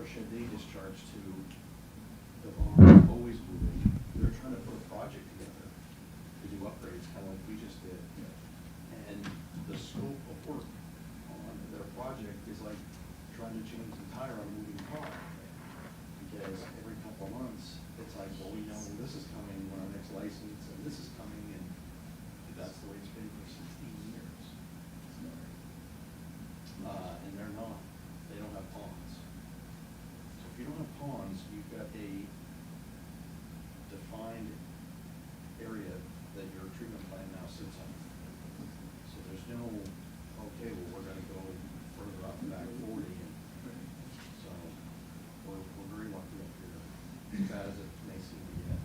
should they discharge to the bond always moving? They're trying to put a project together to do upgrades, kind of like we just did. And the scope of work on their project is like trying to change the tire on a moving car. Because every couple of months, it's like, well, we know this is coming when our next license, and this is coming, and that's the way it's been for 16 years. And they're not, they don't have ponds. So if you don't have ponds, you've got a defined area that your treatment plant now sits on. So there's no, okay, well, we're gonna go further up, back 40, and so we're very lucky up here, as bad as it may seem to get.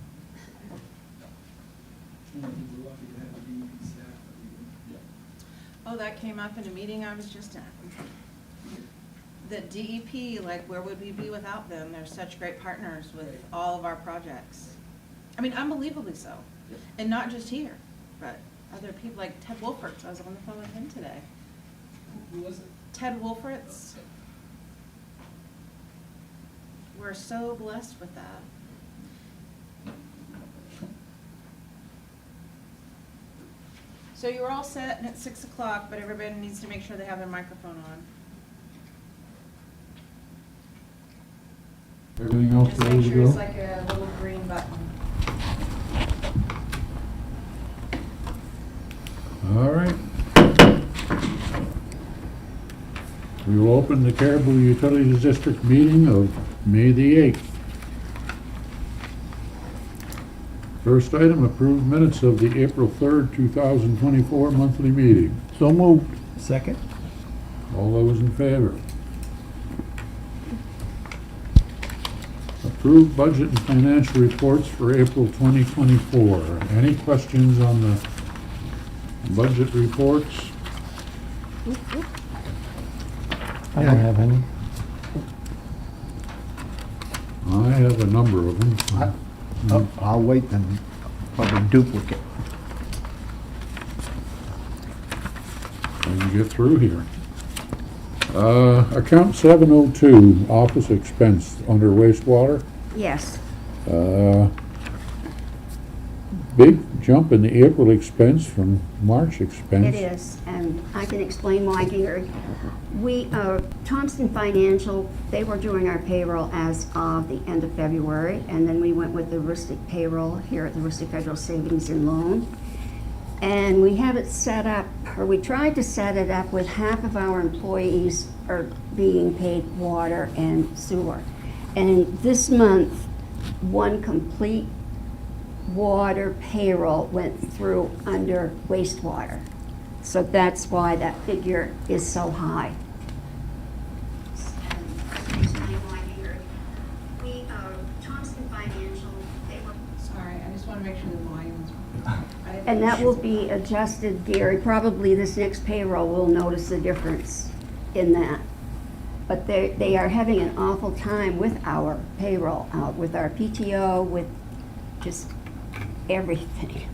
And I think we're lucky to have the DEP staff that we do. Yeah. Oh, that came up in a meeting I was just at. The DEP, like, where would we be without them? They're such great partners with all of our projects. I mean, unbelievably so. Yep. And not just here, but other people, like Ted Wolferts, I was on the phone with him today. Who was it? Ted Wolferts. We're so blessed with that. So you're all set at 6 o'clock, but everybody needs to make sure they have their microphone on. Everything else Just ready make to sure it's go? like a little green button. All right. We will open the Caribou Utilities District meeting of May the 8th. First item, approved minutes of the April 3rd, 2024 monthly meeting. So moved. Second? All those in favor? Approved budget and financial reports for April 2024. Any questions on the budget reports? I don't have any. I have a number of them. I'll wait and probably duplicate. I can get through here. Account 702, office expense under wastewater. Yes, Big jump in the April expense from March expense. it is, and I can explain why, Gary. Thompson Financial, they were doing our payroll as of the end of February, and then we went with the Rustic payroll here at the Rustic Federal Savings and Loan. And we have it set up, or we tried to set it up with half of our employees are being paid water and sewer. And this month, one complete water payroll went through under wastewater. So that's why that figure is so high. Thompson Financial, they were. Sorry, I just want to make sure the volume is. And that will be adjusted, Gary, probably this next payroll, we'll notice the difference in that. But they are having an awful time with our payroll, with our PTO, with just everything.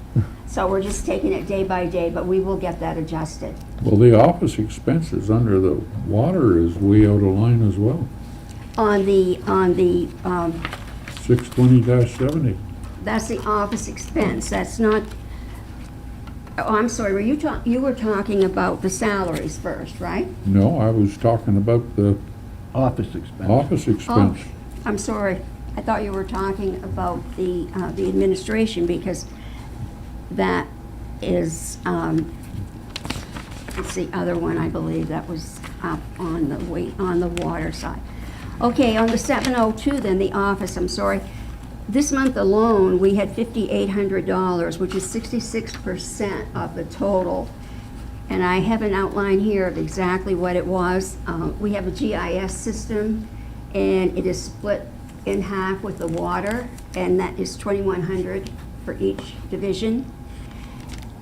So we're just taking it day by day, but we will get that adjusted. Well, the office expenses under the water is way out of line as well. On the 620-70. that's the office expense, that's not, oh, I'm sorry, you were talking about the salaries first, right? No, I was talking about the Office expense. office expense. Oh, I'm sorry. I thought you were talking about the administration, because that is, it's the other one, I believe, that was up on the water side. Okay, on the 702 then, the office, I'm sorry. This month alone, we had $5,800, which is 66% of the total. And I have an outline here of exactly what it was. We have a GIS system, and it is split in half with the water, and that is $2,100 for each division.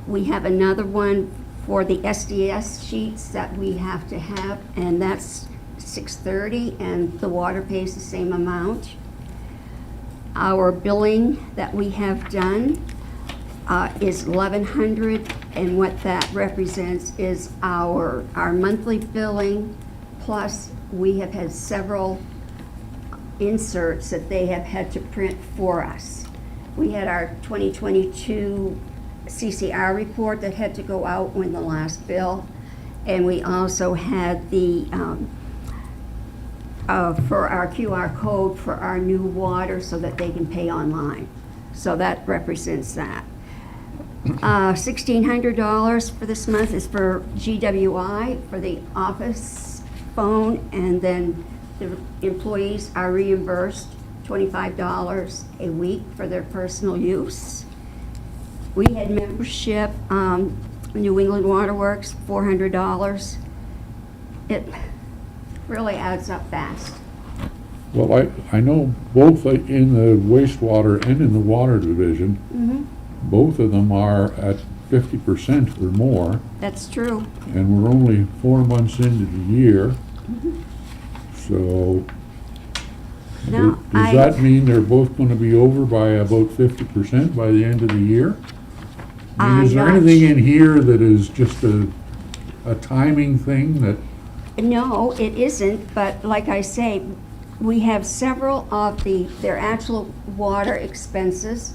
We have another one for the SDS sheets that we have to have, and that's $630, and the water pays the same amount. Our billing that we have done is $1,100, and what that represents is our monthly billing, plus we have had several inserts that they have had to print for us. We had our 2022 CCR report that had to go out when the last bill, and we also had the, for our QR code for our new water so that they can pay online. So that represents that. $1,600 for this month is for GWI, for the office phone, and then the employees are reimbursed $25 a week for their personal use. We had membership, New England Waterworks, $400. It really adds up fast. Well, I know both in the wastewater and in the water division, both of them are at 50% or more, That's true. and we're only 4 months into the year. So, Now, does that mean they're both gonna be over by about 50% by the end of the year? I mean, I'm is there not anything in here that is just a timing thing that, No, it isn't, but like I say, we have several of their actual water expenses,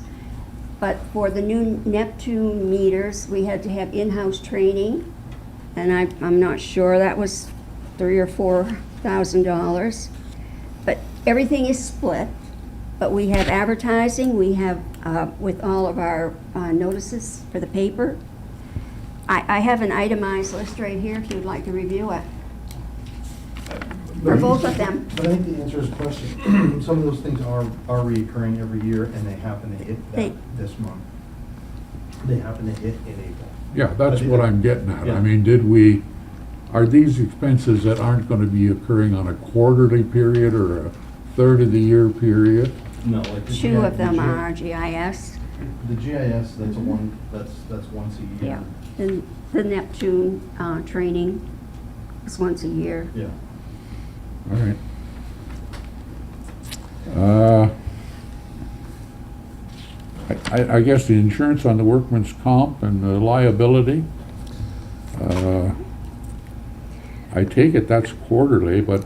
but for the new Neptune meters, we had to have in-house training, and I'm not sure, that was $3,000 or $4,000. But everything is split, but we have advertising, we have, with all of our notices for the paper. I have an itemized list right here if you'd like to review it. For both of them. But I think the answer is question. Some of those things are reoccurring every year, and they happen to hit They- this month. They happen to hit in April. yeah, that's what I'm getting at. I Yeah. mean, are these expenses that aren't gonna be occurring on a quarterly period or a third of the year period? No, like the Two of them the are GIS, The GIS, that's a one, that's once a year. yeah. And the Neptune training is once a year. Yeah. All right. I guess the insurance on the workman's comp and the liability, I take it that's quarterly, but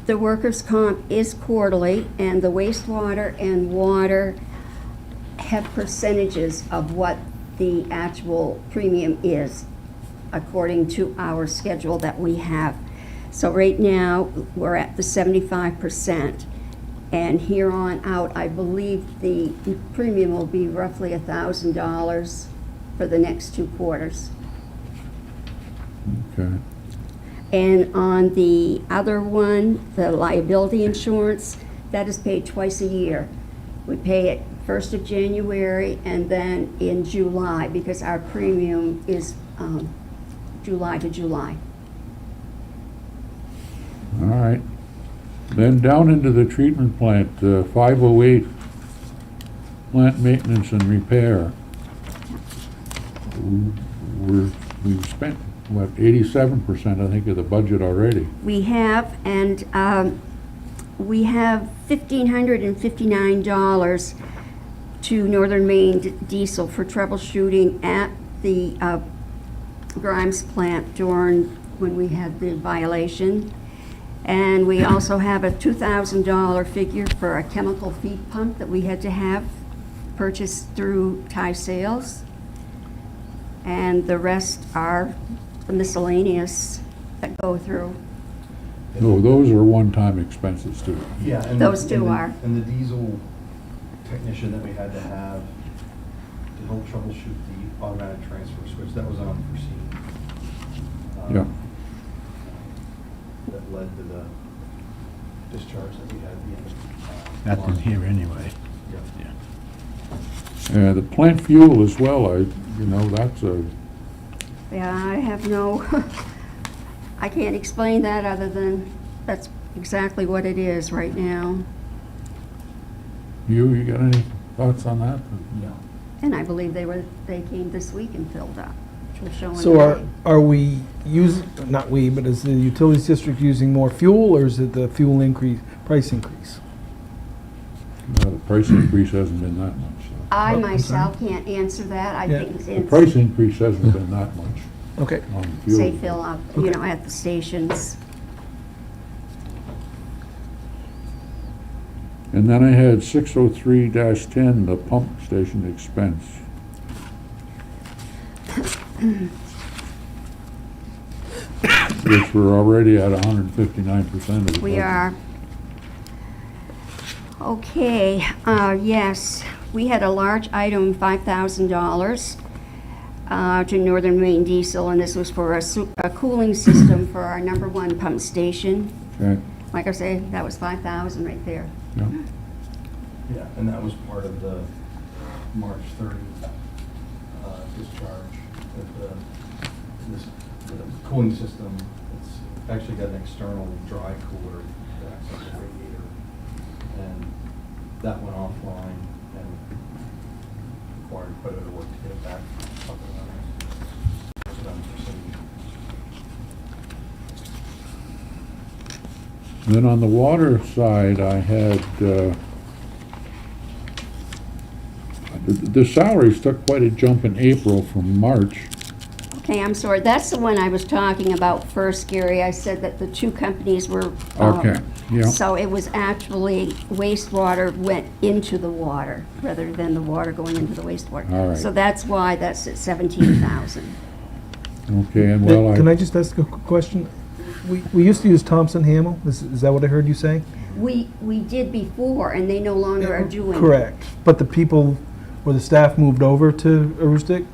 The workers' comp is quarterly, and the wastewater and water have percentages of what the actual premium is, according to our schedule that we have. So right now, we're at the 75%, and here on out, I believe the premium will be roughly $1,000 for the next 2 quarters. okay. And on the other one, the liability insurance, that is paid twice a year. We pay it 1st of January and then in July, because our premium is July to July. All right. Then down into the treatment plant, 508, plant maintenance and repair. We've spent, what, 87%, I think, of the budget already. We have, and we have $1,559 to Northern Maine Diesel for troubleshooting at the Grimes plant when we had the violation. And we also have a $2,000 figure for a chemical feed pump that we had to have purchased through Thai Sales. And the rest are the miscellaneous that go through. No, those are one-time expenses too. Yeah. and Those the- two and the- are. And the diesel technician that we had to have to help troubleshoot the automatic transfer switch, that was unforeseen. Yeah. That led to the discharge that we had at the end of. That's in March. here anyway. Yeah. The plant fuel as well, that's Yeah, I have no, I can't explain that other than that's exactly what it is right now. you got any thoughts on that? No. And I believe they came this week and filled up, which was showing. So are we using, not we, but is the utilities district using more fuel, or is it the fuel price increase? The price increase hasn't been that much. so. I Oh, myself can't answer that. I Yeah. think The it's, price increase hasn't been that much Okay. on fuel. say, fill up, at the stations. And then I had 603-10, the pump station expense. Which we're already at 159% of the budget. We are. Okay, yes, we had a large item, $5,000 to Northern Maine Diesel, and this was for a cooling system for our number 1 pump station. Okay, Like I say, that was 5,000 right there. yeah. Yeah, and that was part of the March 30 discharge. The cooling system, it's actually got an external dry cooler that acts like a radiator. And that went offline and required quite a bit of work to get it back up and running. So that was proceeding. Then on the water side, I had, the salaries took quite a jump in April from March. Okay, I'm sorry, that's the one I was talking about first, Gary. I said that the 2 companies were. Okay, yeah. So it was actually wastewater went into the water rather than the water going into the wastewater. All right. So that's why that's at 17,000. Okay, and well, Can I just ask a quick question? We used to use Thompson Hamel, is that what I heard you say? We did before, and they no longer are doing it. Correct, but the people, or the staff moved over to Aroostook?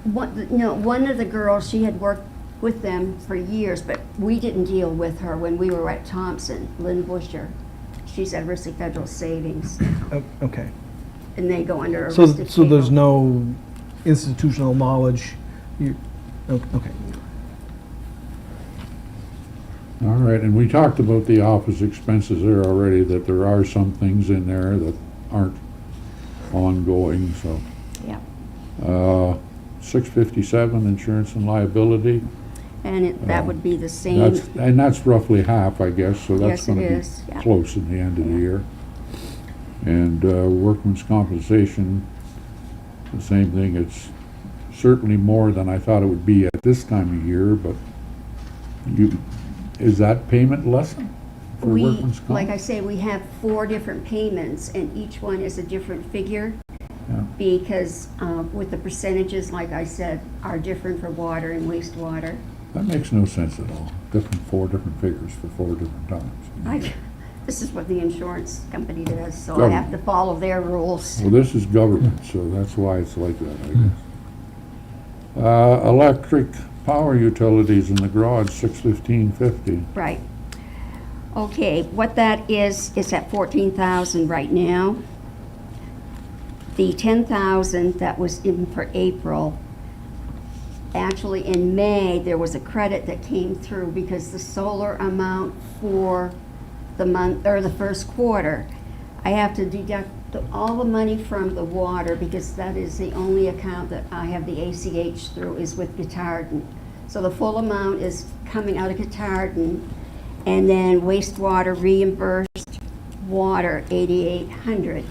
One of the girls, she had worked with them for years, but we didn't deal with her when we were at Thompson, Lynn Busher. She's at Aroostook Federal Savings, Okay. and they go under So, Aroostook. so there's Cable. no institutional knowledge? Okay. all right, and we talked about the office expenses there already, that there are some things in there that aren't ongoing, so. Yeah, 657, insurance and liability. and that would be the same. And that's roughly half, I guess, so that's Yes, it gonna is, be yeah. close in the end of the Yeah. year. And workman's compensation, the same thing, it's certainly more than I thought it would be at this time of year, but is that payment lesson for workman's comp? Like I say, we have 4 different payments, and each one is a different figure. Yeah. Because with the percentages, like I said, are different for water and wastewater. That makes no sense at all. 4 different figures for 4 different times. This is what the insurance company does, so I have to follow their rules. Well, this is government, so that's why it's like that, I guess. Electric power utilities in the garage, 615.50. Right. Okay, what that is at 14,000 right now. The 10,000 that was in for April, actually in May, there was a credit that came through because the solar amount for the month, or the first quarter, I have to deduct all the money from the water because that is the only account that I have the ACH through is with Guitardin. So the full amount is coming out of Guitardin, and then wastewater reimbursed water, 8,800,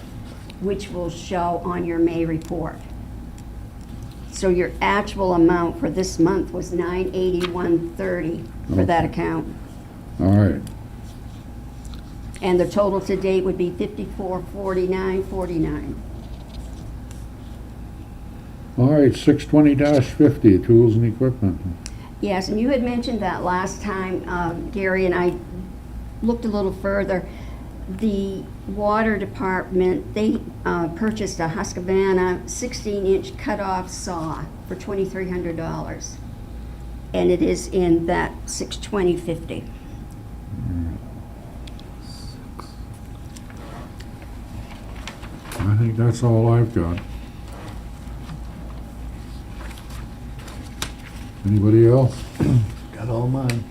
which will show on your May report. So your actual amount for this month was $981.30 for that account. All right. And the total to date would be $5449.49. All right, 620-50, tools and equipment. Yes, and you had mentioned that last time, Gary, and I looked a little further. The water department, they purchased a Husqvarna 16-inch cut-off saw for $2,300. And it is in that 620.50. I think that's all I've got. Anybody else? Got all mine.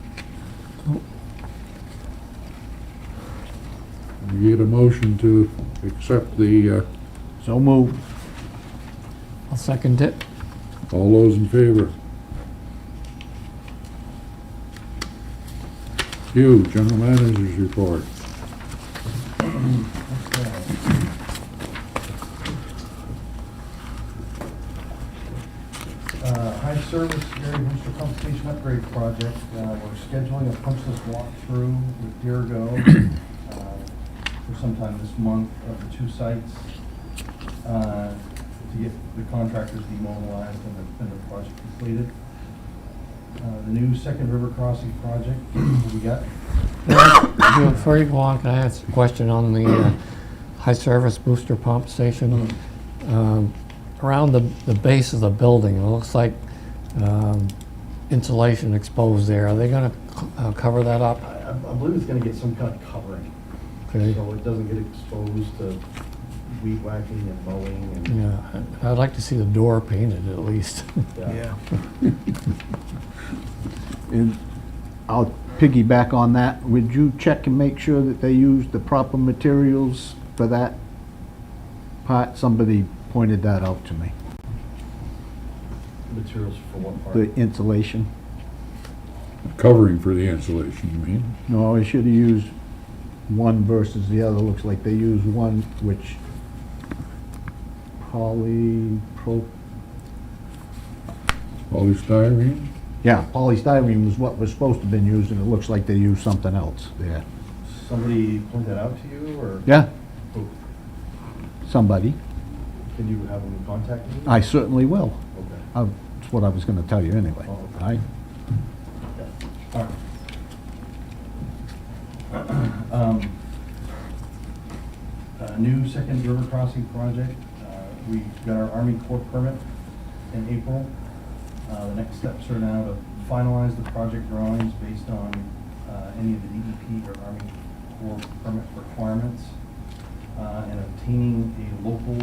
We get a motion to accept the, So moved. I'll second it. all those in favor? Hugh, general manager's report. High service area booster pump station upgrade project. We're scheduling a punchless walkthrough with Deergo for sometime this month of the 2 sites, to get the contractors demobilized and the project completed. The new Second River Crossing project, what we got? Before you go on, can I ask a question on the high-service booster pump station? Around the base of the building, it looks like insulation exposed there. Are they going to cover that up? I believe it's gonna get some kind of covering, Okay. so it doesn't get exposed to weed whacking and mowing and. Yeah, I'd like to see the door painted at least. And I'll piggyback on that. Would you check and make sure that they use the proper materials for that part? Somebody pointed that out to me. Materials for what part? The insulation. Covering for the insulation, you mean? No, I should have used one versus the other. Looks like they use one which Polystyrene? polystyrene was what was supposed to have been used, and it looks like they used something else there. Somebody point that out to you, or? Yeah, Who? somebody. Can you have them contact me? I certainly will. Okay. That's what I was gonna tell you anyway. Oh, okay. I, All right. New Second River Crossing project. We got our Army Corps permit in April. The next steps are now to finalize the project drawings based on any of the DEP or Army Corps permit requirements, and obtaining a local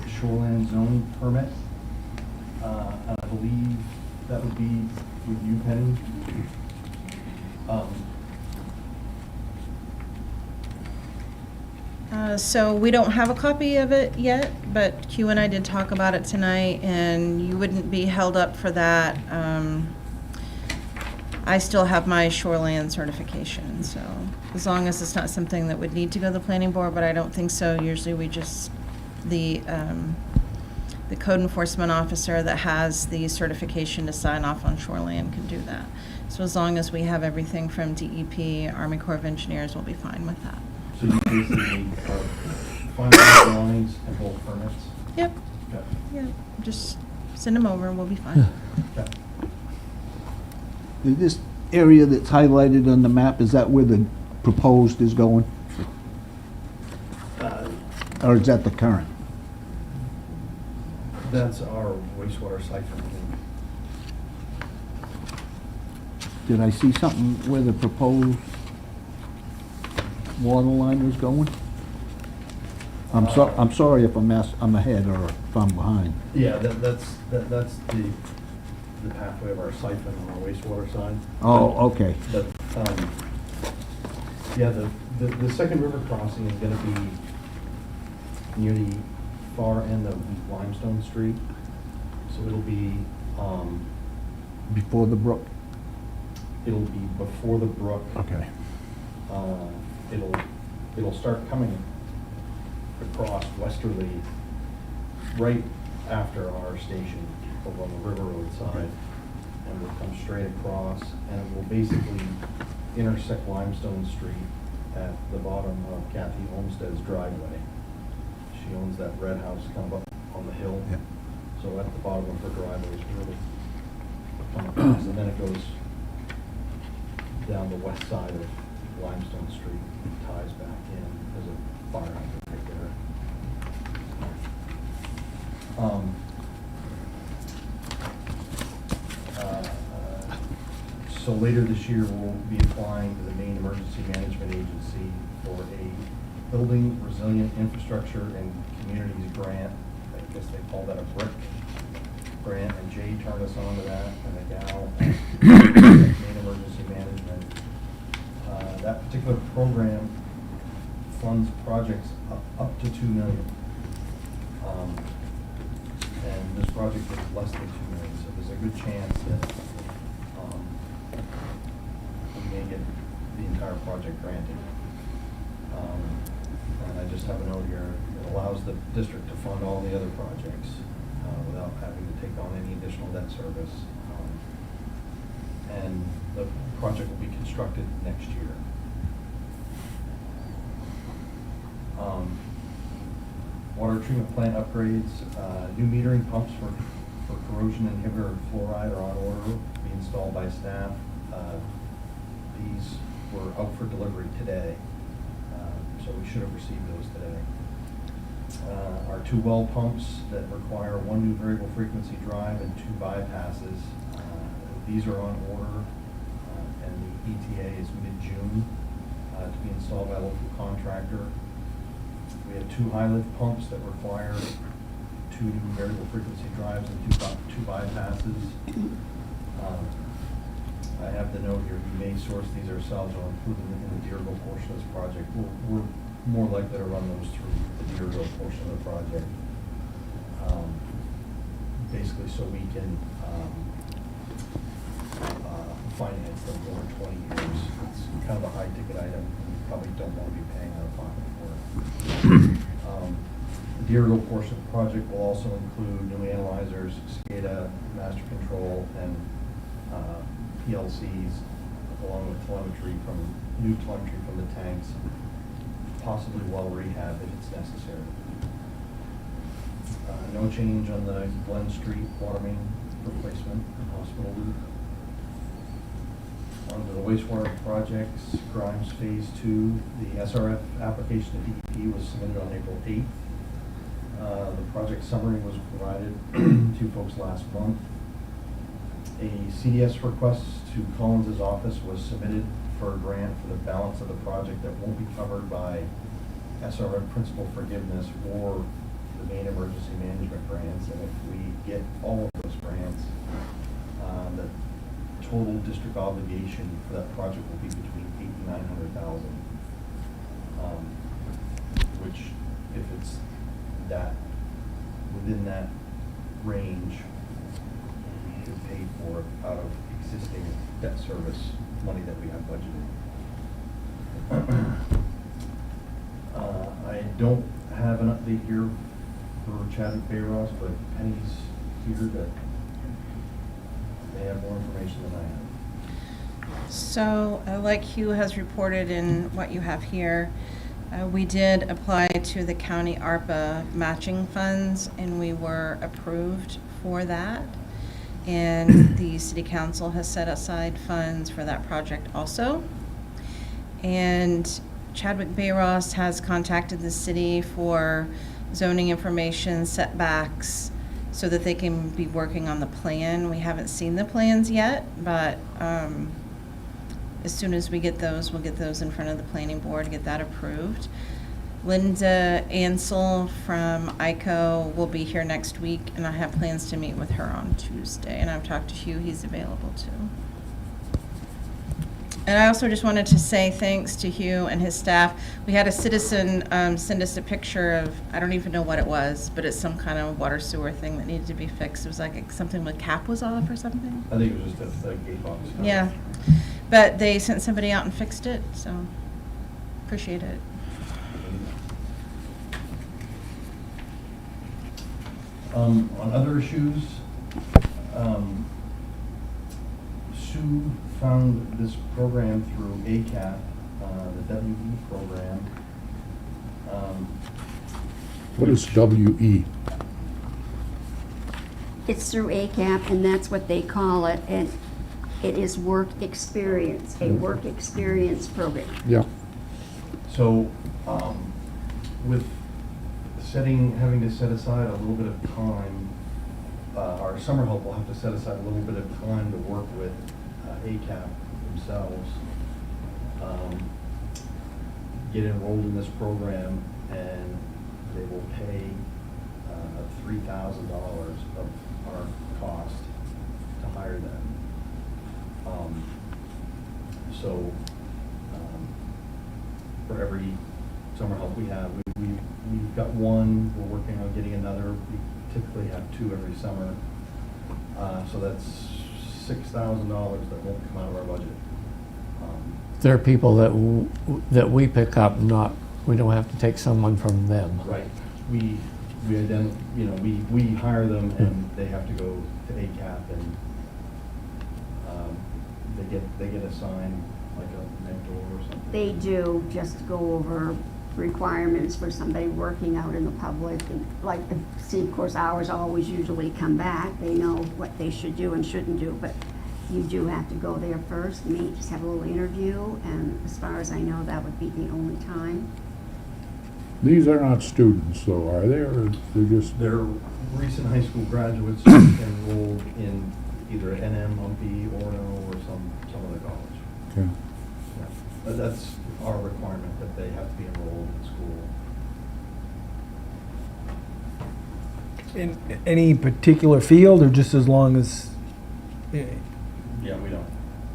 shoreline zoning permit. I believe that would be with you, Penny. So we don't have a copy of it yet, but Q and I did talk about it tonight, and you wouldn't be held up for that. I still have my shoreland certification, so as long as it's not something that would need to go to the planning board, but I don't think so. Usually we just, the code enforcement officer that has the certification to sign off on shoreland can do that. So as long as we have everything from DEP, Army Corps of Engineers, we'll be fine with that. So you basically finalize drawings and both permits? Yep, Okay. yeah, just send them over and we'll be fine. Okay. this area that's highlighted on the map, is that where the proposed is going? Or is that the current? That's our wastewater siphon. Did I see something where the proposed water line was going? I'm sorry if I'm ahead or if I'm behind. Yeah, that's the pathway of our siphon on our wastewater side. Oh, okay. But, yeah, the Second River Crossing is gonna be near the far end of Limestone Street. So it'll be, Before the brook? it'll be before the brook. Okay. It'll start coming across westerly right after our station over on the River Road side. And we'll come straight across, and it will basically intersect Limestone Street at the bottom of Kathy Olmsted's driveway. She owns that red house kind of up on the hill. Yeah. So at the bottom of her driveway is where it'll come across, and then it goes down the west side of Limestone Street, and ties back in. There's a fire hydrant right there. So later this year, we'll be applying to the Maine Emergency Management Agency for a Building Resilient Infrastructure and Communities Grant. I guess they call that a BRIC grant, and Jay turned us on to that, and the gal at Maine Emergency Management. That particular program funds projects up to $2 million. And this project is less than $2 million, so there's a good chance that we may get the entire project granted. And I just have a note here, it allows the district to fund all the other projects without having to take on any additional debt service. And the project will be constructed next year. Water treatment plant upgrades, new metering pumps for corrosion inhibitor and fluoride are on order to be installed by staff. These were out for delivery today, so we should have received those today. Our 2 well pumps that require 1 new variable frequency drive and 2 bypasses, these are on order, and the ETA is mid-June to be installed by a local contractor. We have 2 high lift pumps that require 2 new variable frequency drives and 2 bypasses. I have the note here, we may source these ourselves or include them in the Deerville portion of this project. We're more likely to run those through the Deerville portion of the project. Basically so we can finance them over 20 years. It's kind of a high ticket item. We probably don't want to be paying out of pocket for it. The Deerville portion of the project will also include new analyzers, SCADA, master control, and PLCs, along with new telemetry from the tanks, possibly well rehab if it's necessary. No change on the Glen Street water main replacement and hospital loop. On to the wastewater projects, Grimes Phase 2, the SRF application to DEP was submitted on April 8th. The project summary was provided to folks last month. A CDS request to Collins's office was submitted for a grant for the balance of the project that won't be covered by SRF principal forgiveness or the main emergency management grants. And if we get all of those grants, the total district obligation for that project will be between $800,000 and $900,000. Which, if it's that within that range, we could pay for it out of existing debt service money that we have budgeted. I don't have an update here for Chadwick Bay Ross, but Penny's here that they have more information than I have. So, like Hugh has reported in what you have here, we did apply to the county ARPA matching funds, and we were approved for that. And the city council has set aside funds for that project also. And Chadwick Bay Ross has contacted the city for zoning information, setbacks, so that they can be working on the plan. We haven't seen the plans yet, but as soon as we get those, we'll get those in front of the planning board, get that approved. Linda Ansel from ICO will be here next week, and I have plans to meet with her on Tuesday. And I've talked to Hugh, he's available too. And I also just wanted to say thanks to Hugh and his staff. We had a citizen send us a picture of, I don't even know what it was, but it's some kind of water sewer thing that needed to be fixed. It was like something with cap was off or something. I think it was just a gate box. Yeah, but they sent somebody out and fixed it, so appreciate it. On other issues, Sue found this program through ACAP, the WE program. What is WE? It's through ACAP, and that's what they call it, and it is work experience, a work experience program. Yeah. So, with having to set aside a little bit of time, our summer help will have to set aside a little bit of time to work with ACAP themselves, get enrolled in this program, and they will pay $3,000 of our cost to hire them. So for every summer help we have, we've got one, we're working on getting another. We typically have 2 every summer. So that's $6,000 that won't come out of our budget. There are people that we pick up, we don't have to take someone from them. Right. We hire them and they have to go to ACAP and they get assigned like a mentor or something. They do, just to go over requirements for somebody working out in the public. And like, see, of course, hours always usually come back. They know what they should do and shouldn't do, but you do have to go there first, meet, just have a little interview, and as far as I know, that would be the only time. These are not students, though, are they, or they're just? They're recent high school graduates enrolled in either NM, UMPI, Orno, or some other college. Okay. Yeah. But that's our requirement, that they have to be enrolled in school. In any particular field, or just as long as, Yeah, we don't.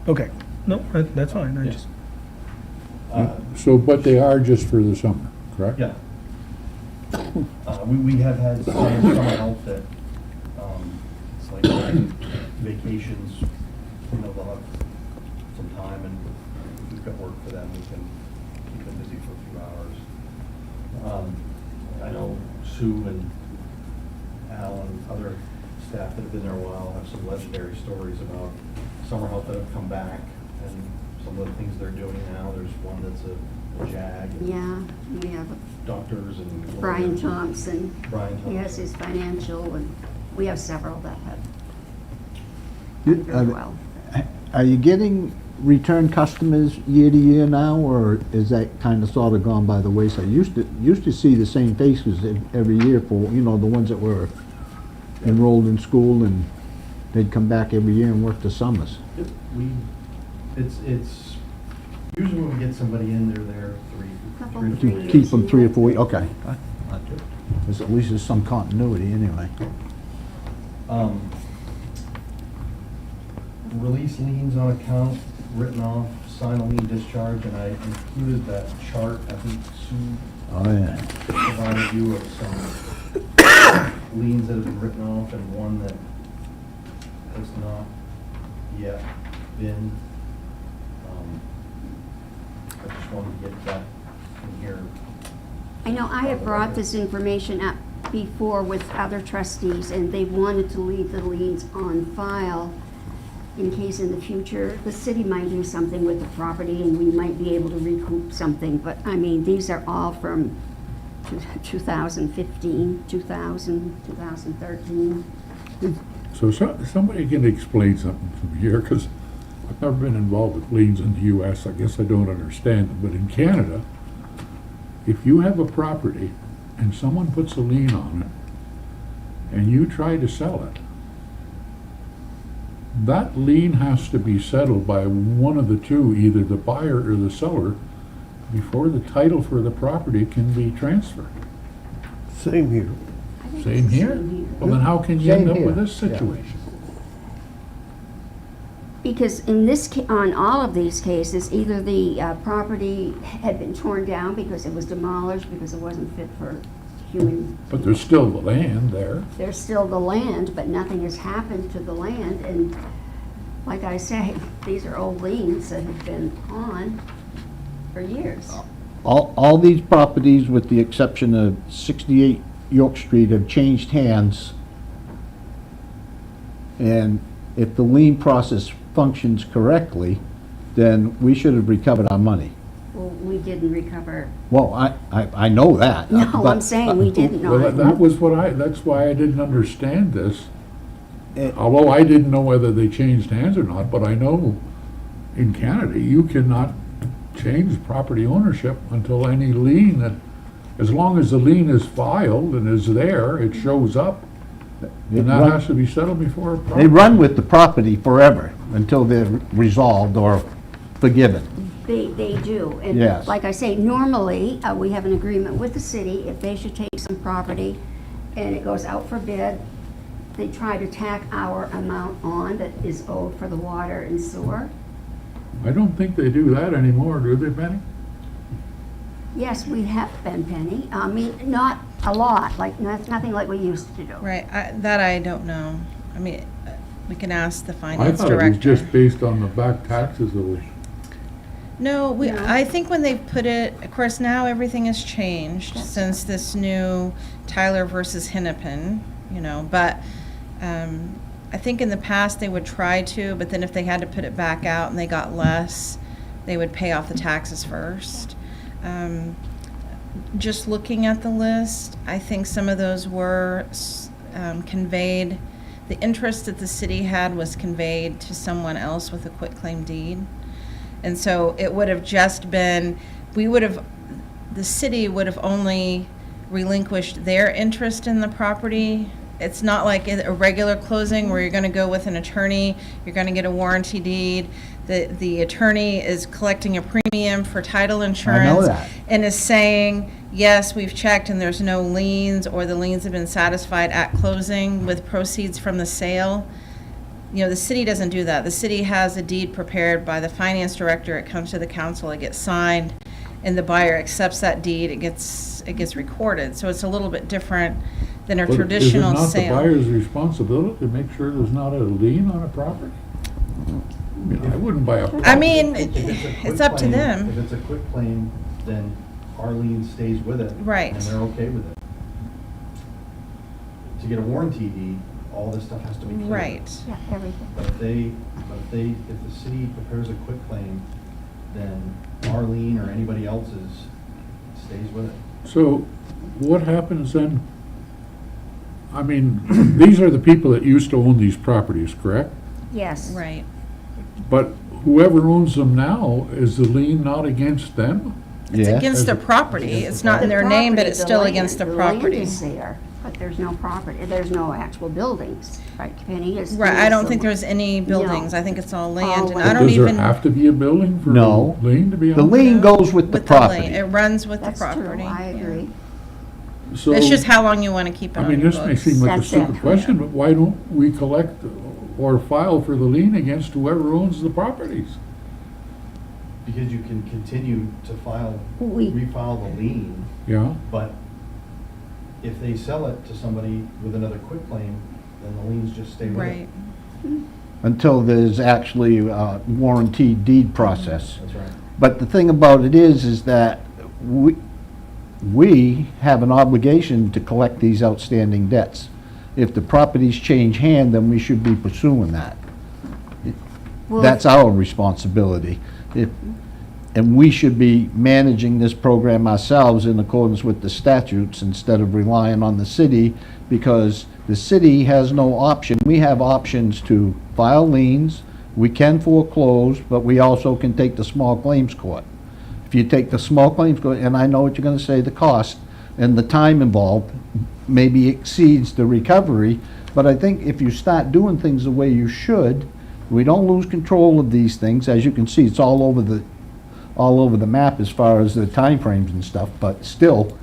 okay, no, that's fine, I Yeah. just, So, but they are just for the summer, correct? Yeah. We have had some summer help that, it's like vacations, you know, they'll have some time and we've got work for them, we can keep them busy for a few hours. I know Sue and Al and other staff that have been there a while have some legendary stories about summer help that have come back and some of the things they're doing now. There's one that's a JAG. and Yeah, we have Doctors and. Brian lawyers. Thompson. Brian He has Thompson. his financial, and we have several that have done very well. Are you getting return customers year to year now, or is that kind of sort of gone by the wayside? Used to see the same faces every year for, you know, the ones that were enrolled in school, and they'd come back every year and work the summers. It's usually when we get somebody in, they're there Couple, 3 to 4 3 years. years. Keep them 3 or 4 weeks, okay. There's at least there's some continuity anyway. Release liens on account, written off, sign a lien discharge, and I included that chart. I think Sue Oh, yeah. provided you of some liens that have been written off and one that has not yet been. I just wanted to get that in here. I know I have brought this information up before with other trustees, and they wanted to leave the liens on file in case in the future, the city might do something with the property and we might be able to recoup something. But, I mean, these are all from 2015, 2013. So somebody can explain something to me here, because I've never been involved with liens in the US. I guess I don't understand them, but in Canada, if you have a property and someone puts a lien on it and you try to sell it, that lien has to be settled by one of the two, either the buyer or the seller, before the title for the property can be transferred. Same here. I think Same it's the here? same Well, then how can you end Same up with here, this yeah. situation? Because in this, on all of these cases, either the property had been torn down because it was demolished, because it wasn't fit for human. But there's still the land there. There's still the land, but nothing has happened to the land, and like I say, these are old liens that have been on for years. All these properties, with the exception of 68 York Street, have changed hands. And if the lien process functions correctly, then we should have recovered our money. Well, we didn't recover. Well, I know that. No, but- I'm saying we didn't Well, know. that was that's why I didn't understand this. Eh. Although I didn't know whether they changed hands or not, but I know in Canada, you cannot change property ownership until any lien as long as the lien is filed and is there, it shows up, and that has to be settled before a property. They run with the property forever until they're resolved or forgiven. They do. And Yes. like I say, normally, we have an agreement with the city, if they should take some property and it goes out for bid, they try to tack our amount on that is owed for the water and sewer. I don't think they do that anymore, do they, Benny? Yes, we have been, Penny. I mean, not a lot, like, nothing like we used to do. Right, that I don't know. I mean, we can ask the I finance thought it was director. just based on the back taxes that was. No, No. I think when they put it, of course, now everything has changed That's since this new Tyler versus Hennepin, but I think in the past they would try to, but then if they had to put it back out and they got less, they would pay off the taxes first. just looking at the list, I think some of those were conveyed, the interest that the city had was conveyed to someone else with a quitclaim deed. And so it would have just been, the city would have only relinquished their interest in the property. It's not like a regular closing where you're going to go with an attorney, you're going to get a warranty deed. The attorney is collecting a premium for title insurance. that. And is saying, yes, we've checked and there's no liens, or the liens have been satisfied at closing with proceeds from the sale. You know, the city doesn't do that. The city has a deed prepared by the finance director. It comes to the council, it gets signed, and the buyer accepts that deed. It gets recorded. So it's a little bit different than a traditional Is it sale. not the buyer's responsibility to make sure there's not a lien on a property? I mean, I wouldn't buy a property. I mean, If it's a it's up to quitclaim- them. If it's a quick claim, then our lien stays with it. Right. And they're okay with it. To get a warranty deed, all this stuff has to be clear. Right. Yeah, everything. But if the city prepares a quick claim, then our lien or anybody else's stays with it. So what happens then? I mean, these are the people that used to own these properties, correct? Yes. Right. But whoever owns them now, is the lien not against them? It's Yeah. against their property. It's not in The their name, but property, it's the still land- against the land property. is there, but there's no property, there's no actual buildings, right, Penny? Right, I don't think there's any buildings. I think it's all land, and I don't Does there even. have to be a building for No. a lien to be on? The lien goes with the land. property. It runs with the That's true, property. I yeah. agree. So, It's just how long you want to keep it I on mean, your this may books. seem like a That's stupid it. question, but why don't we collect or file for the lien against whoever owns the properties? Because you can continue to refile the lien, Yeah? but if they sell it to somebody with another quick claim, then the liens just stay with it. Right. Until there's actually a warranty deed process. That's right. But the thing about it is that we have an obligation to collect these outstanding debts. If the properties change hand, then we should be pursuing that. Well, That's our responsibility. And we should be managing this program ourselves in accordance with the statutes instead of relying on the city, because the city has no option. We have options to file liens, we can foreclose, but we also can take the small claims court. If you take the small claims court, and I know what you're gonna say, the cost and the time involved maybe exceeds the recovery, but I think if you start doing things the way you should, we don't lose control of these things. As you can see, it's all over the map as far as the timeframes and stuff, but still,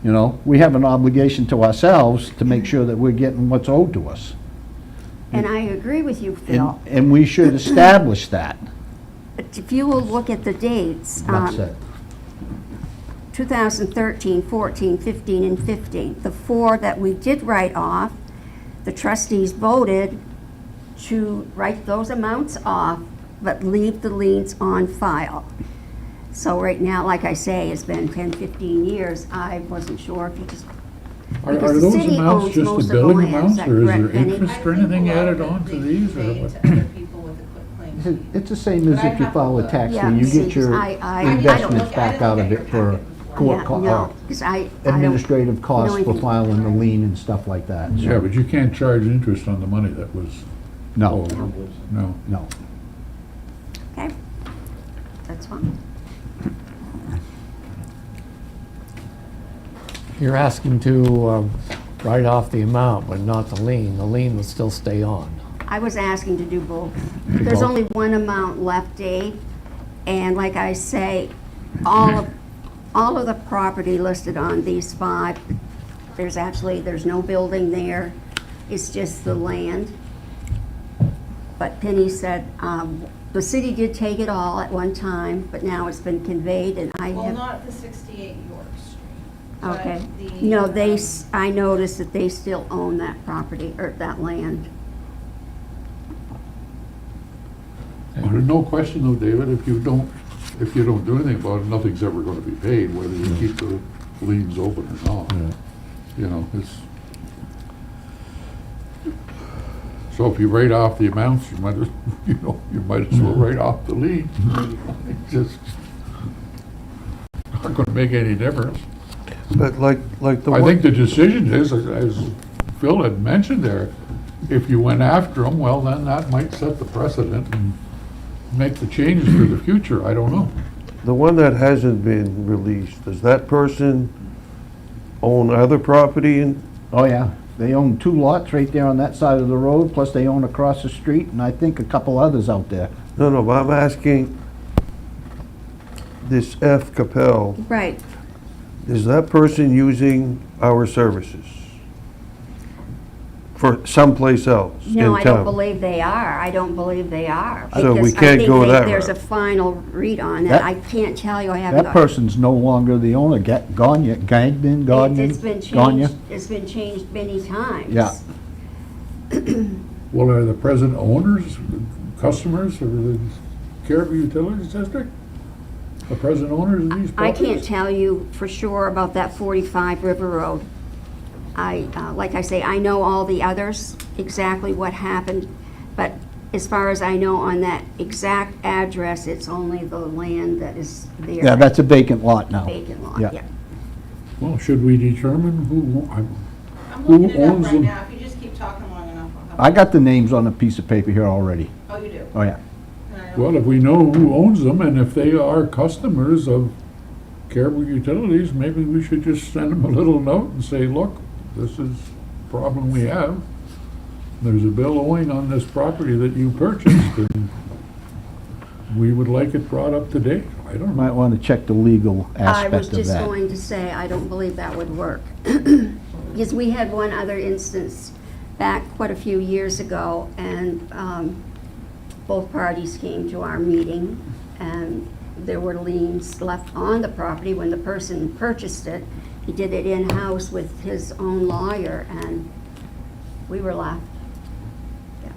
you know, we have an obligation to ourselves to make sure that we're getting what's owed to us. And I agree with you, Phil. And we should establish that. But if you will look at the dates, That's it. 2013, 14, 15, and 15, the four that we did write off, the trustees voted to write those amounts off, but leave the liens on file. So right now, like I say, it's been 10, 15 years. I wasn't sure if you just, Are because the those city amounts owns just most the of the billing land, amounts, is that or is there correct, Penny? interest or anything added on to these, or what? It's the same as if you file a tax Yeah, lien, you see, get your I don't investments look- back out of it for court, No, because I don't administrative costs know for anything. filing the lien and stuff like that. So, Yeah, but you can't charge interest on the money that was No, owed. No. no. Okay, that's fine. You're asking to write off the amount, but not the lien. The lien would still stay on. I was asking to do both. There's only one amount left, Dave, and like I say, all of the property listed on these five, there's no building there, it's just the land. But Penny said, the city did take it all at one time, but now it's been conveyed, and I Well, have, not the 68 York Street. but okay. the, No, I noticed that they still own that property, or that land. Well, there's no question though, David, if you don't do anything about it, nothing's ever gonna be paid, whether you keep the liens open or not. You know, it's, so if you write off the amounts, you might as well write off the lien. It's just not gonna make any difference. But like the I think one, the decision is, as Phil had mentioned there, if you went after them, well, then that might set the precedent and make the changes for the future, I don't know. the one that hasn't been released, does that person own other property in? Oh, yeah. They own 2 lots right there on that side of the road, plus they own across the street, and I think a couple others out there. No, but I'm asking this F. Capel, Right. is that person using our services for someplace else in town? No, I don't believe they are. I don't believe they are. So we because I can't think go that There's a route. final read on That- that. I can't tell you, I haven't. That person's no longer the owner, Gagne, Gagnon, It's been Gagne. changed, it's been changed many times. Yeah. Well, are the present owners, customers of the Caribou Utilities District? The present owners of these I properties? can't tell you for sure about that 45 River Road. Like I say, I know all the others, exactly what happened, but as far as I know on that exact address, it's only the land that is there. Yeah, that's a vacant lot now. Vacant lot, Yeah. yeah. Well, should we determine who, I'm Who looking it up owns right them? now. If you just keep talking long enough, I'll have. I got the names on a piece of paper here already. Oh, you do? Oh, yeah. And I don't- well, if we know who owns them and if they are customers of Caribou Utilities, maybe we should just send them a little note and say, look, this is a problem we have. There's a bill owing on this property that you purchased, and we would like it brought up to date. I don't Might know. want to check the legal I was aspect of just that. going to say, I don't believe that would work. Because we had one other instance back quite a few years ago, and both parties came to our meeting, and there were liens left on the property when the person purchased it. He did it in-house with his own lawyer, and we were left. Yeah.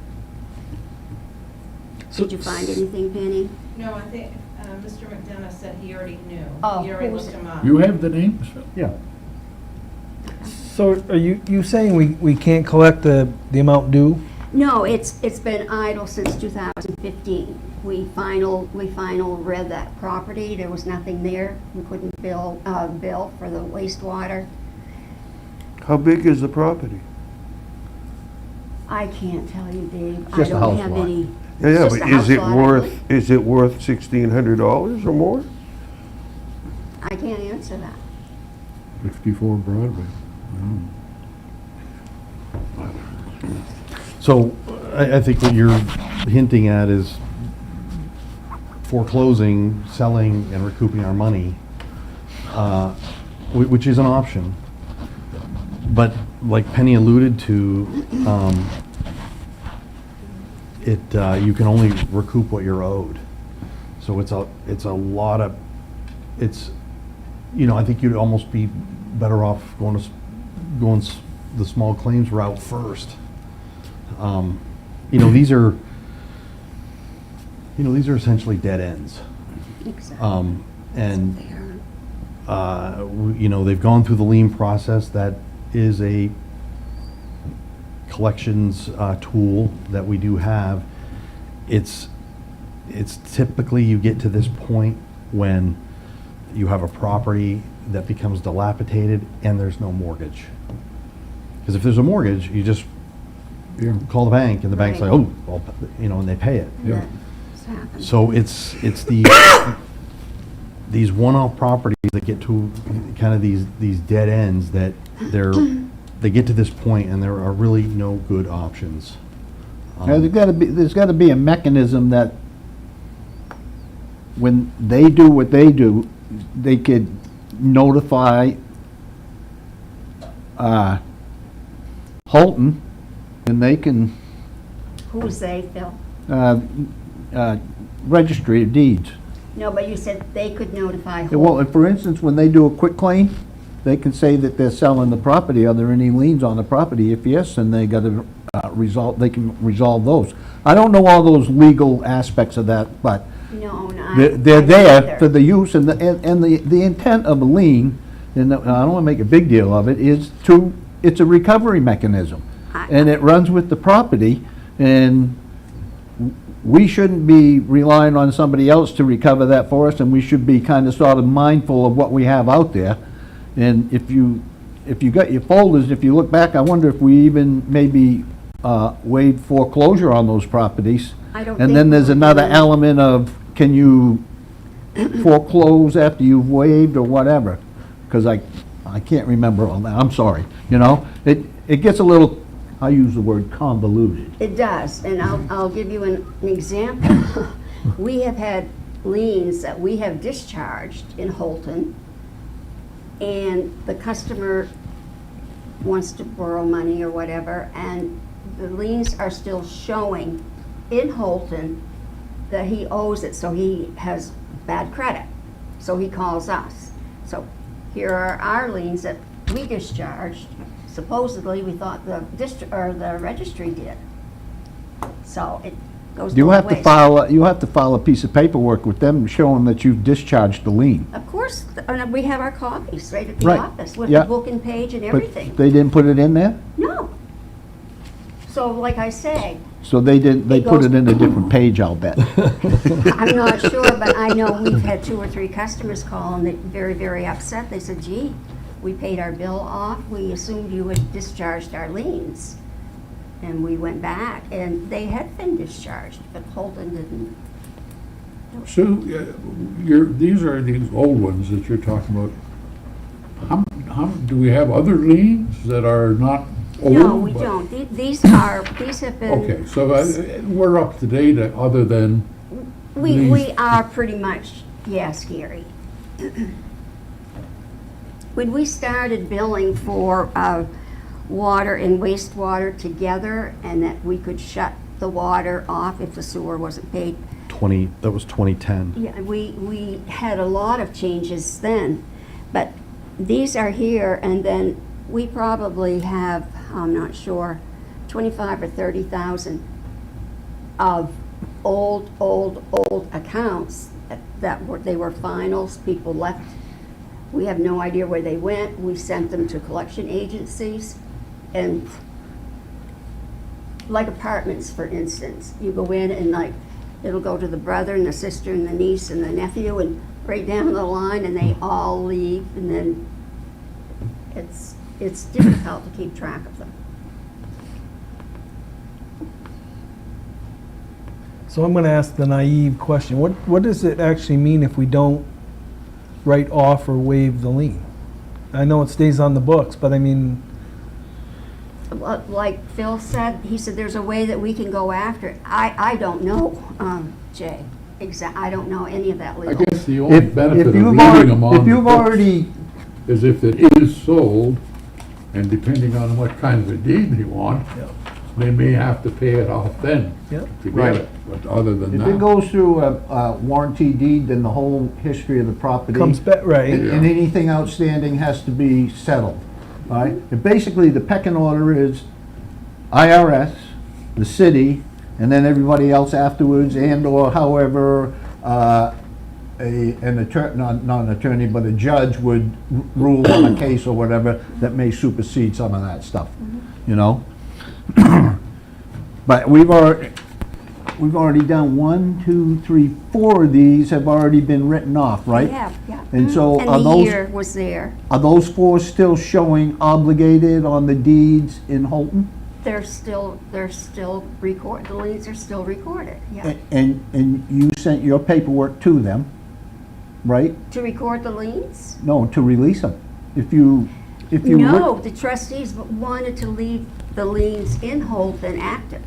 Did you find anything, Penny? No, I think Mr. McDonough said he already knew. Oh, He already who was looked it? him up. You have the names? Yeah. So are you saying we can't collect the amount due? No, it's been idle since 2015. We final read that property, there was nothing there. We couldn't bill for the wastewater. How big is the property? I can't tell you, Dave. I Just a don't house have lot. any. Yeah, Just but a house is it lot, I worth, believe. is it worth $1,600 or more? I can't answer that. 54 Broadway. So I think what you're hinting at is foreclosing, selling, and recouping our money, which is an option. But like Penny alluded to, you can only recoup what you're owed. So it's a lot of, I think you'd almost be better off going the small claims route first. These are essentially dead ends. Exactly. And, There. they've gone through the lien process. That is a collections tool that we do have. It's typically you get to this point when you have a property that becomes dilapidated and there's no mortgage. Because if there's a mortgage, you just call the bank and the bank's like, Right. oh, well, and they pay it. That's happened. So it's these one-off properties that get to kind of these dead ends that they get to this point and there are really no good options. Now, there's gotta be a mechanism that when they do what they do, they could notify Holton, and they can, Who's they, Phil? registry of deeds. No, but you said they could notify Yeah, well, Holt. if, for instance, when they do a quick claim, they can say that they're selling the property. Are there any liens on the property? If yes, then they gotta they can resolve those. I don't know all those legal aspects of that, but No, no. they're I don't there either. for the use, and the intent of a lien, and I don't wanna make a big deal of it, it's a recovery mechanism. And it runs with the property, and we shouldn't be relying on somebody else to recover that for us, and we should be kind of sort of mindful of what we have out there. And if you got your folders, if you look back, I wonder if we even maybe waived foreclosure on those properties. I don't And think then we there's would, another no. element of, can you foreclose after you've waived or whatever? Because I can't remember all that, I'm sorry, you know? It gets a little, I use the word convoluted. It does, and I'll give you an example. We have had liens that we have discharged in Holton, and the customer wants to borrow money or whatever, and the liens are still showing in Holton that he owes it, so he has bad credit. So he calls us. So here are our liens that we discharged. Supposedly, we thought the the registry did. So it goes You both have to ways. you have to file a piece of paperwork with them showing that you've discharged the lien. Of course, we have our copies right at the Right. office with Yeah. the booking page and But everything. they didn't put it in there? No. So like I say, So they It put goes- it in a different page, I'll bet. I'm not sure, but I know we've had 2 or 3 customers call and they're very, very upset. They said, gee, we paid our bill off. We assumed you had discharged our liens. And we went back and they had been discharged, but Holton didn't. Sue, these are these old ones that you're talking about. How, do we have other liens that are not old? No, we but- don't. These have been. Okay, so we're up to date other than, We these- are pretty much, yes, Gary. When we started billing for water and wastewater together, and that we could shut the water off if the sewer wasn't paid, That was 2010. yeah, we had a lot of changes then. But these are here, and then we probably have, I'm not sure, 25 or 30,000 of old accounts they were finals, people left. We have no idea where they went. We sent them to collection agencies, and like apartments, for instance, you go in and like, it'll go to the brother and the sister and the niece and the nephew and right down the line, and they all leave, and then it's difficult to keep track of them. So I'm gonna ask the naive question. What does it actually mean if we don't write off or waive the lien? I know it stays on the books, but I mean, Like Phil said, he said there's a way that we can go after it. I don't know, Jay, I don't know any of that I legal. guess the only benefit of you've leaving already- them on If the you've books already, is if it is sold, and depending on what kind of a deed they want, Yeah. they may have to pay it off then Yeah. to Right. get it, but other than if it that. goes through a warranty deed, then the whole history of the property. comes back, right? And anything outstanding has to be settled, all right? And basically, the pecking order is IRS, the city, and then everybody else afterwards, and/or however an attorney, not an attorney, but a judge would rule on a case or whatever that may supersede some of that stuff, you know? But we've already done 1, 2, 3, 4 of these have already been written off, right? Yeah, yeah. And so are And the those- year was there. Are those 4 still showing obligated on the deeds in Holton? They're still recorded, the liens are still recorded, yeah. And you sent your paperwork to them, right? To record the liens? No, to release them. If you. No, the trustees wanted to leave the liens in Holton active.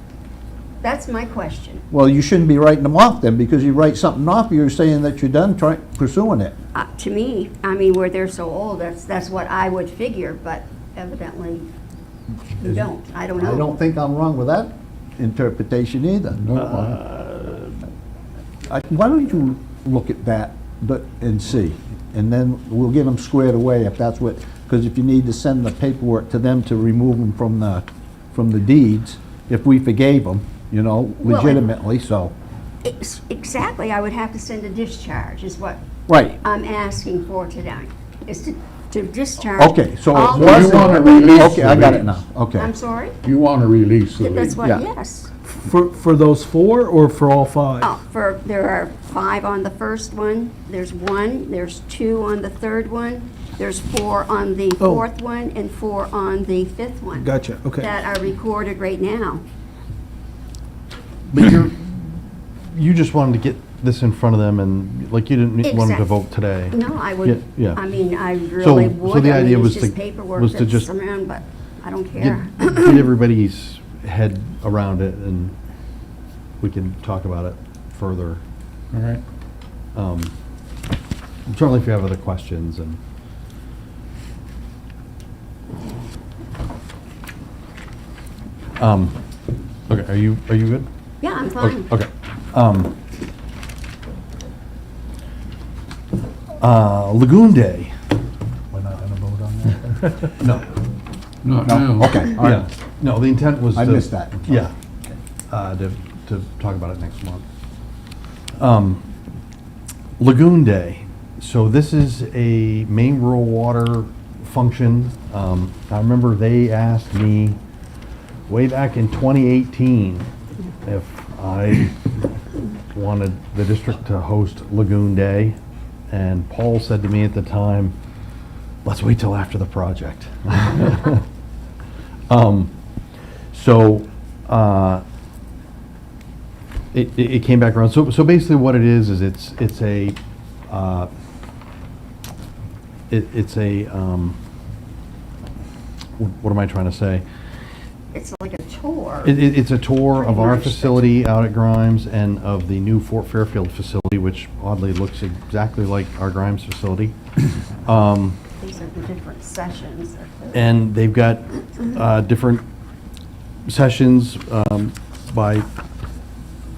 That's my question. Well, you shouldn't be writing them off then, because you write something off, you're saying that you're done pursuing it. To me, I mean, where they're so old, that's what I would figure, but evidently you don't. I don't know. I don't think I'm wrong with that interpretation either. Why don't you look at that and see? And then we'll get them squared away if that's what, because if you need to send the paperwork to them to remove them from the deeds, if we forgave them, you know, Well, legitimately, so. Exactly, I would have to send a discharge, is what Right. I'm asking for tonight, is to discharge. Okay, so all it the- wasn't. You wanna release Okay, I the got it lien. now, okay. I'm sorry? You want to release the lien. That's what, Yeah. yes. For those 4 or for all 5? Oh, there are 5 on the first one, there's 1, there's 2 on the third one, there's 4 on the Oh. fourth one, and 4 on the fifth one. Gotcha, okay. That are recorded right now. But you just wanted to get this in front of them and, like, you didn't want them to Exact- vote today. No, I would, Yeah. I mean, I really would. so the I mean, idea it's was just to- paperwork was to that's just around, but I don't Get care. get everybody's head around it, and we can talk about it further. All right. Certainly if you have other questions and. Okay, are you good? Yeah, I'm Okay, fine. okay. Lagoon Day. We're not gonna vote on that? No. Not No? now. Okay, all Yeah, right. no, the intent was I to. missed that. Yeah, to talk about it next month. Lagoon Day. So this is a Maine Rural Water function. I remember they asked me way back in 2018 if I wanted the district to host Lagoon Day. And Paul said to me at the time, let's wait till after the project. So it came back around. So basically what it is it's a what am I trying to say? It's like a tour. It's a tour of Pretty our much. facility out at Grimes and of the new Fort Fairfield facility, which oddly looks exactly like our Grimes facility. These are the different sessions. And they've got different sessions by,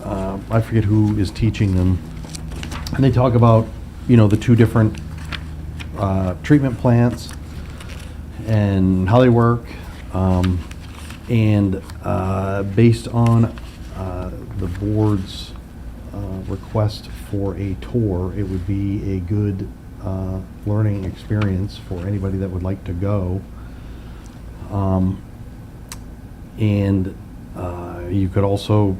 I forget who is teaching them. And they talk about, the 2 different treatment plants and how they work. And based on the board's request for a tour, it would be a good learning experience for anybody that would like to go. And you could also,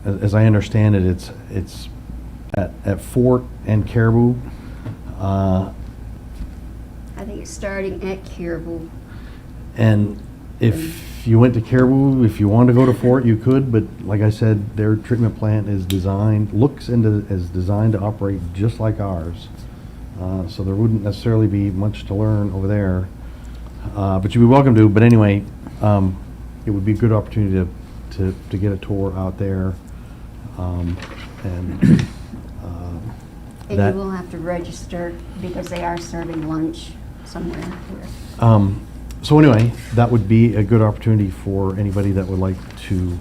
as I understand it, it's at Fort and Caribou. I think it's starting at Caribou. And if you went to Caribou, if you wanted to go to Fort, you could, but like I said, their treatment plant is designed to operate just like ours. So there wouldn't necessarily be much to learn over there. But you'd be welcome to, but anyway, it would be a good opportunity to get a tour out there. And that- you will have to register because they are serving lunch somewhere here. So anyway, that would be a good opportunity for anybody that would like to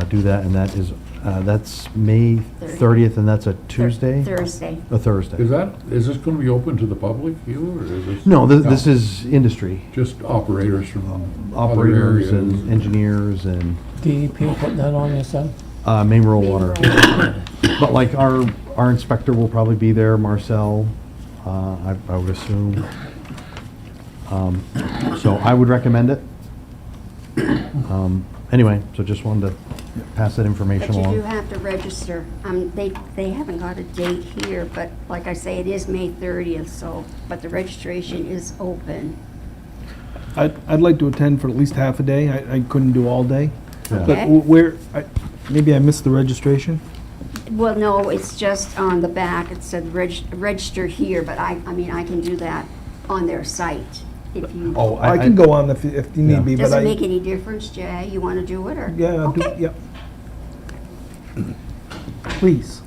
do that, and that's May 30th, and that's a Tuesday? Thursday. A Thursday. Is this gonna be open to the public, or is this? No, this is industry. Just operators from other Operators areas? and engineers and DEP putting that on, you said? Maine Rural Main Water. road. But like our inspector will probably be there, Marcel, I would assume. So I would recommend it. Anyway, so just wanted to pass that information But you do along. have to register. They haven't got a date here, but like I say, it is May 30th, so, but the registration is open. I'd like to attend for at least half a day. I couldn't do all day. Yeah. But Okay. maybe I missed the registration? Well, no, it's just on the back. It said register here, but I mean, I can do that on their site if you. Oh, I can go on if you Yeah. need be, but Does it I. make any difference, Jay? You want to do it, or? Yeah, I'll do, Okay. yep. Please.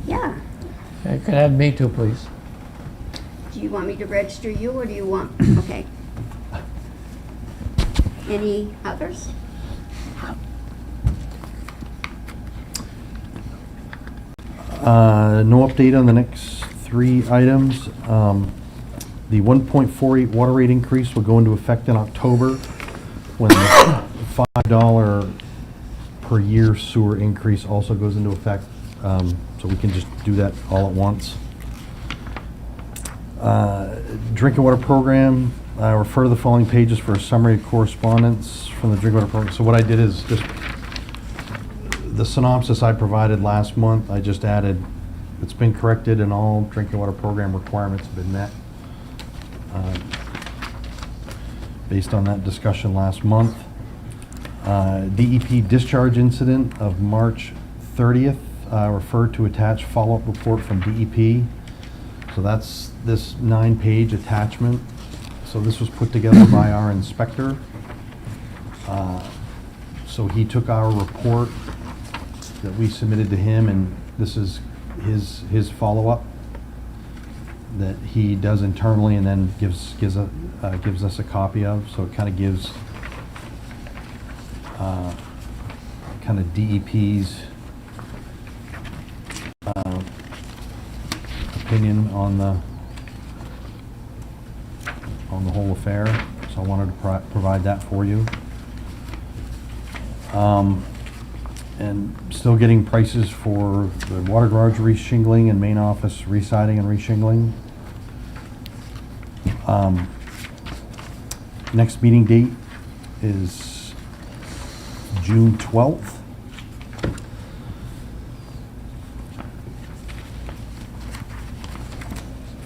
Yeah. Okay, could add me too, please. Do you want me to register you, or do you want, okay. Any others? No update on the next 3 items. The 1.48 water rate increase will go into effect in October, when the $5 per year sewer increase also goes into effect. So we can just do that all at once. Drinking water program, refer to the following pages for a summary of correspondence from the drinking water program. So what I did is just, the synopsis I provided last month, I just added, it's been corrected and all drinking water program requirements have been met. Based on that discussion last month. DEP discharge incident of March 30th, referred to attached follow-up report from DEP. So that's this 9-page attachment. So this was put together by our inspector. So he took our report that we submitted to him, and this is his follow-up that he does internally and then gives us a copy of. So it kind of gives kind of DEP's opinion on the whole affair. So I wanted to provide that for you. And still getting prices for the water garage re-shingling and main office re-siding and re-shingling. Next meeting date is June 12th.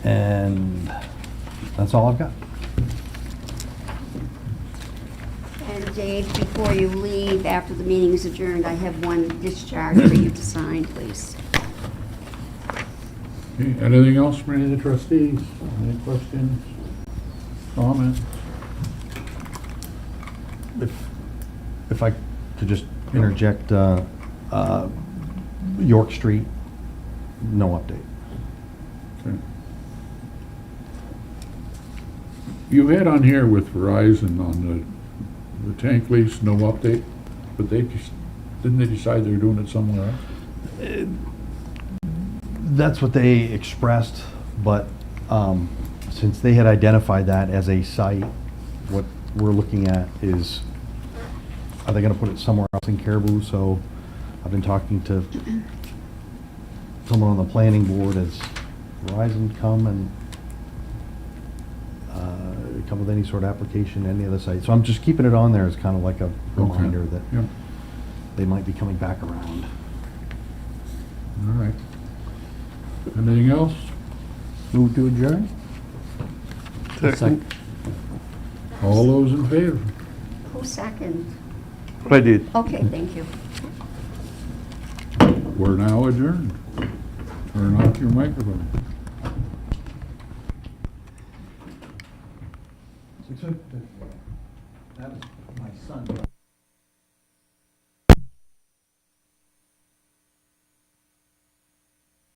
And that's all I've got. And Dave, before you leave, after the meeting is adjourned, I have one discharge for you to sign, please. Okay, anything else from any of the trustees? Any questions, comments? If I could just interject, York Street, no update. Okay. You had on here with Verizon on the tank lease, no update, but didn't they decide they're doing it somewhere else? That's what they expressed, but since they had identified that as a site, what we're looking at is, are they gonna put it somewhere else in Caribou? So I've been talking to someone on the planning board. Has Verizon come and come with any sort of application to any other site? So I'm just keeping it on there as kind of like a reminder that Yeah, they might be coming back around. all right. Anything else? Move to adjourn? Second. All those in favor? Who second? I did. Okay, thank you. We're now adjourned. Turn off your microphone. That was my son.